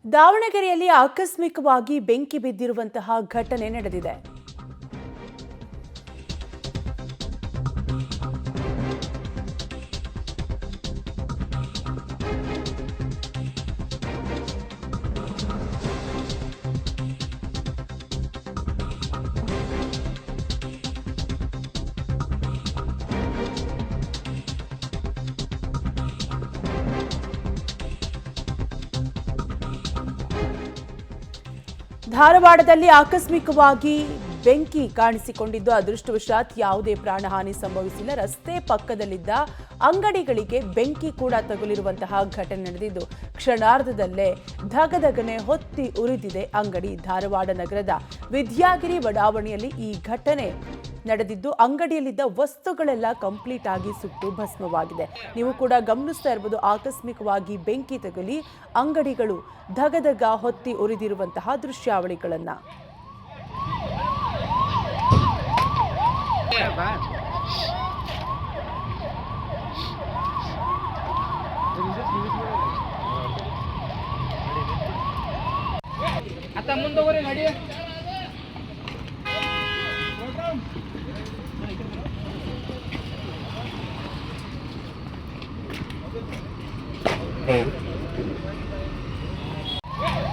ದಾವಣಗೆರೆಯಲ್ಲಿ ಆಕಸ್ಮಿಕವಾಗಿ ಬೆಂಕಿ ಬಿದ್ದಿರುವಂತಹ ಘಟನೆ ನಡೆದಿದೆ. ಧಾರವಾಡದಲ್ಲಿ ಆಕಸ್ಮಿಕವಾಗಿ ಬೆಂಕಿ ಕಾಣಿಸಿಕೊಂಡಿದ್ದು ಅದೃಷ್ಟವಶಾತ್ ಯಾವುದೇ ಪ್ರಾಣಹಾನಿ ಸಂಭವಿಸಿಲ್ಲ. ರಸ್ತೆ ಪಕ್ಕದಲ್ಲಿದ್ದ ಅಂಗಡಿಗಳಿಗೆ ಬೆಂಕಿ ಕೂಡ ತಗುಲಿರುವಂತಹ ಘಟನೆ ನಡೆದಿದ್ದು ಕ್ಷಣಾರ್ಧದಲ್ಲೇ ಧಗಧಗನೆ ಹೊತ್ತಿ ಉರಿದಿದೆ ಅಂಗಡಿ. ಧಾರವಾಡ ನಗರದ ವಿದ್ಯಾಗಿರಿ ಬಡಾವಣೆಯಲ್ಲಿ ಈ ಘಟನೆ ನಡೆದಿದ್ದು ಅಂಗಡಿಯಲ್ಲಿದ್ದ ವಸ್ತುಗಳೆಲ್ಲ ಕಂಪ್ಲೀಟ್ ಆಗಿ ಸುಟ್ಟು ಭಸ್ಮವಾಗಿದೆ. ನೀವು ಕೂಡ ಗಮನಿಸ್ತಾ ಇರಬಹುದು, ಆಕಸ್ಮಿಕವಾಗಿ ಬೆಂಕಿ ತಗುಲಿ ಅಂಗಡಿಗಳು ಧಗಧಗ ಹೊತ್ತಿ ಉರಿದಿರುವಂತಹ ದೃಶ್ಯಾವಳಿಗಳನ್ನ. ನಡಿ